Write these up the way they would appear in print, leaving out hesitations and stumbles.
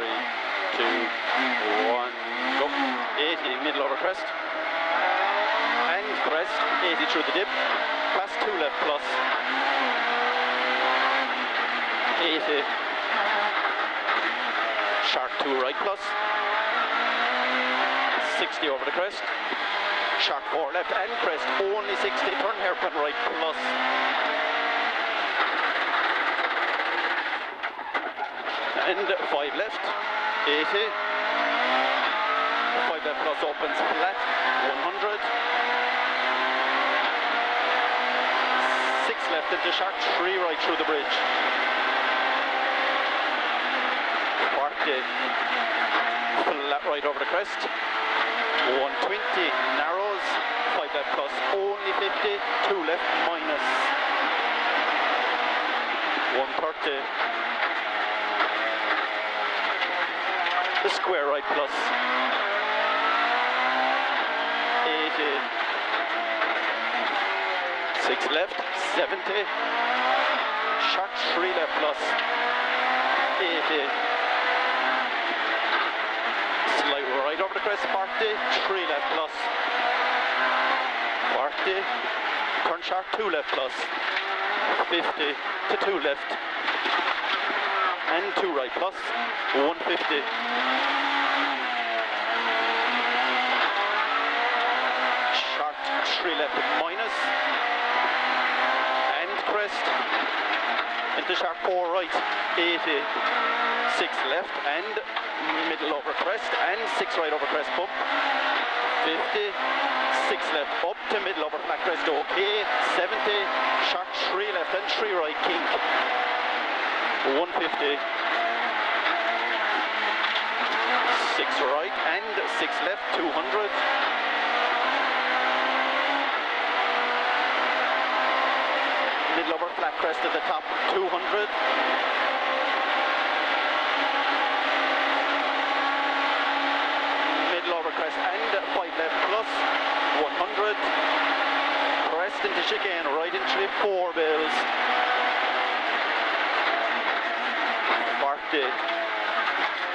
3, 2, 1, go. 80, middle over crest. And crest, 80 through the dip. Class 2 left plus. 80. Sharp 2 right plus. 60 over the crest. Sharp 4 left and crest, only 60. Turn hairpin right plus. And 5 left, 80. 5 left plus opens flat, 100. 6 left into sharp 3 right through the bridge. 40. Flat right over the crest. 120 narrows. 5 left plus only 50. 2 left minus. 130. The square right plus. 80. 6 left. 70. Sharp 3 left plus. 80. Slight right over the crest, 40, 3 left plus. 40, turn sharp 2 left plus. 50 to 2 left. And 2 right plus, 150. Sharp 3 left minus. And crest. Into sharp 4 right, 80. 6 left and middle over crest and 6 right over crest bump. 50, 6 left up to middle over flat crest, okay. 70, sharp 3 left and 3 right kink. 150. 6 right and 6 left, 200. Middle over flat crest at the top, 200. Crest and 5 left plus 100. Crest into chicane, right into 4 bills. 40.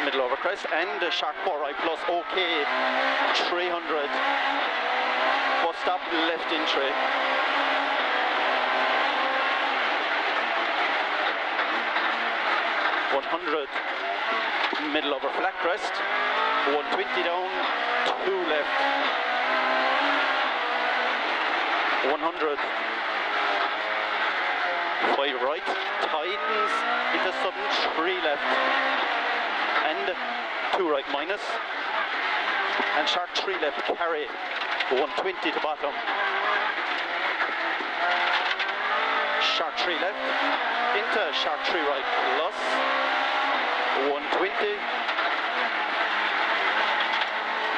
Middle over crest and sharp 4 right plus, okay. 300. Bus stop left entry. 100. Middle over flat crest. 120 down, 2 left. 100. 5 right, tightens into sudden 3 left. And 2 right minus. And sharp 3 left, carry. 120 to bottom. Sharp 3 left, into sharp 3 right plus. 120.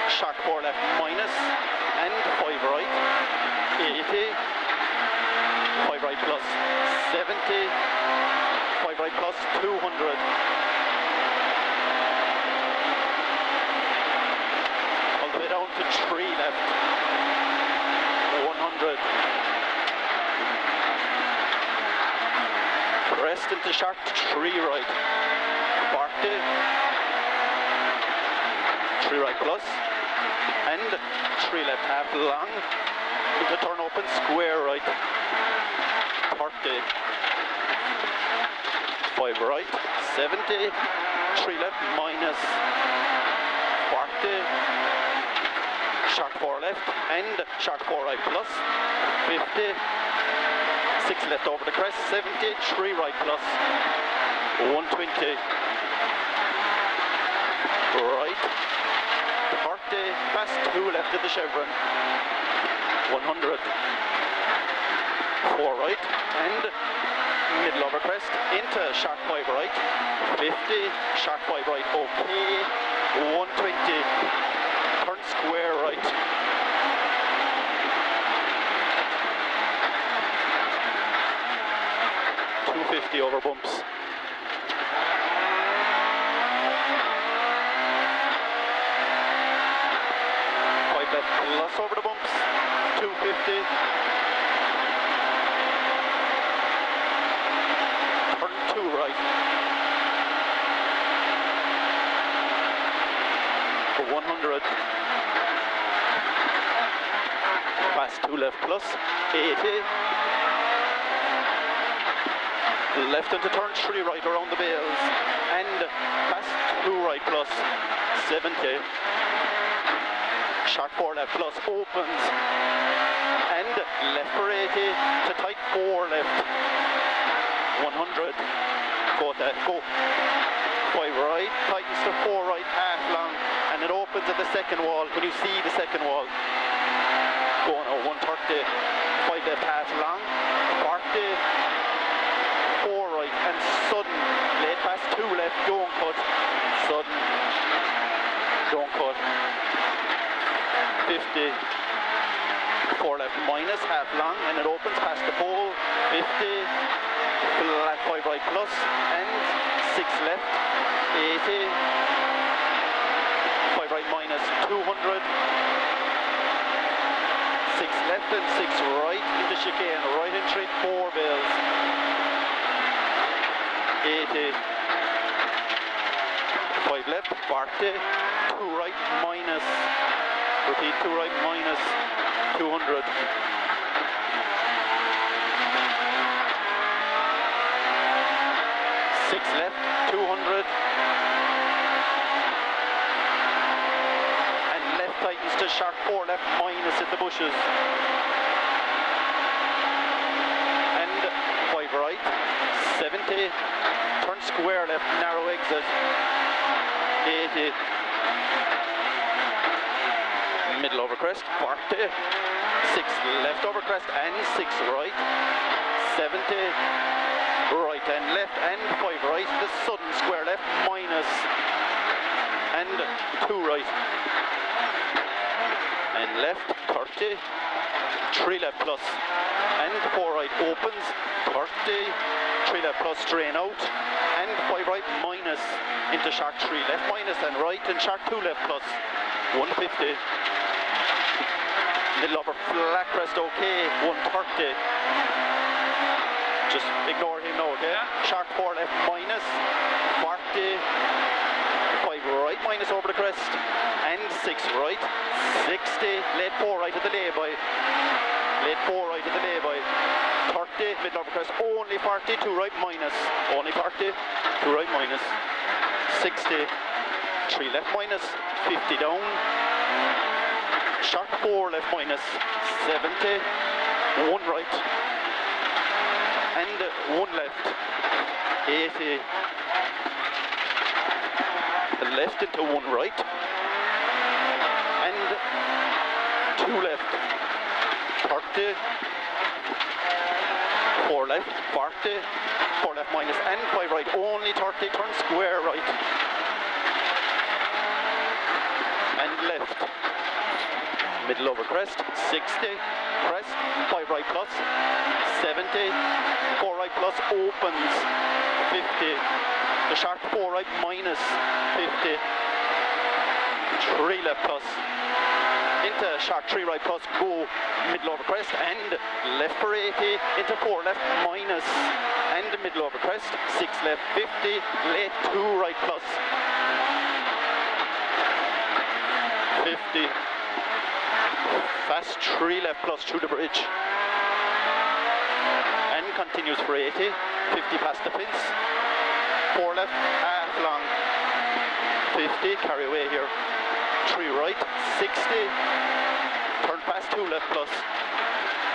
Sharp 4 left minus and 5 right, 80, 5 right plus 70, 5 right plus 200. All the way down to 3 left, 100. Crest into sharp 3 right, 40, 3 right plus. And 3 left half long, into turn open, square right, 30, 5 right, 70, 3 left minus, 40, sharp 4 left, and sharp 4 right plus, 50, 6 left over the crest, 70, 3 right plus, 120, right, 40, fast 2 left at the chevron, 100, 4 right, and middle over crest, into sharp 5 right, 50, sharp 5 right, okay, 120, turn square right, 250 over bumps. 5 left plus over the bumps, 250. Turn 2 right. plus, 80. Left into turn 3 right around the bales, and past 2 right plus, 70. Sharp 4 left plus, opens, and left for 80 to tight 4 left, 100. Go at that, go. 5 right, tightens to 4 right, half long, and it opens at the second wall. Can you see the second wall? Go now, 130, 5 left, half long, 40. 4 right, and sudden, late pass 2 left, don't cut, sudden, don't cut, 50, 4 left minus, half long, and it opens past the pole, 50, flat 5 right plus, and 6 left, 80, 5 right minus, 200, 6 left and 6 right into chicane, right in straight 4 bales, 80, 5 left, 40, 2 right minus, repeat 2 right minus, 200, 6 left, 200, and left tightens to sharp 4 left minus at the bushes, and 5 right, 70, turn square left, narrow exit, 80, middle over crest, 40, 6 left over crest and 6 right, 70, right and left and 5 right, the sudden square left, minus, and 2 right, and left, 30, 3 left plus, and 4 right, opens, 30, 3 left plus, drain out, and 5 right minus, into shark 3 left minus, and right, and shark 2 left plus, 150, middle upper flat crest, okay, 130, just ignore him now, okay, shark 4 left minus, 40, 5 right minus over the crest, and 6 right, 60, late 4 right at the lay-by, late 4 right at the lay-by, 30, middle over crest, only 40, 2 right minus, only 40, 2 right minus, 60, 3 left minus, 50 down, sharp 4 left minus, 70, 1 right, and 1 left, 80, left into 1 right, and 2 left, 30, 4 left, 40, 4 left minus, and 5 right, only 30, turn square right, and left, middle over crest, 60, crest, 5 right plus, 70, 4 right plus, opens, 50, the sharp 4 right minus, 50, 3 left plus, into shark 3 right plus, go middle over crest, and left for 80, into 4 left minus, and middle over crest, 6 left 50, late 2 right plus, 50, fast 3 left plus through the bridge, and continues for 80, 50 past the fence, 4 left, half long, 50, carry away here, 3 right, 60, turn past 2 left plus,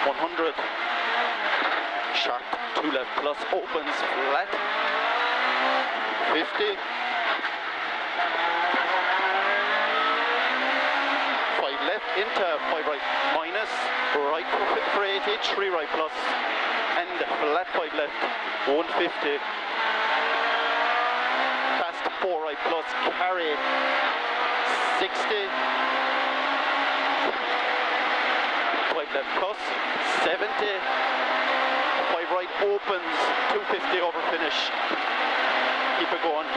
100, sharp 2 left plus, opens flat, 50, 5 left into 5 right minus, right for 80, 3 right plus, and flat 5 left, 150, fast 4 right plus, carry, 60, 5 left plus, 70, 5 right opens, 250 over finish, keep it going,